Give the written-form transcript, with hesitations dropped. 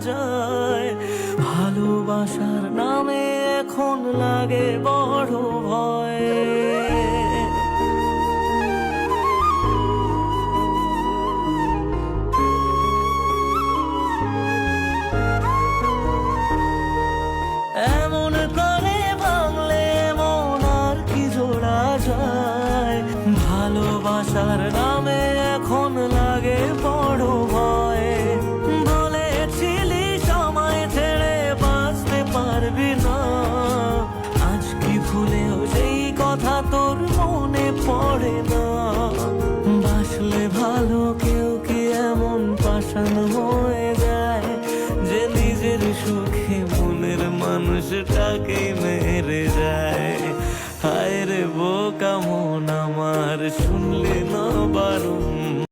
যায়। ভালোবাসার নামে এখন লাগে বড় ভয়। এমন করে ভাঙলে মন আর কি জোড়া যায়। ভালোবাসার নামে এখন লাগে বড় ভয়। বলেছিলি সময় ছেড়ে বাঁচতে পারবি না, আজ কি ভুলেও সেই কথা তোর মনে পড়ে না। বাসলে ভালো কেউ কি এমন পাষাণ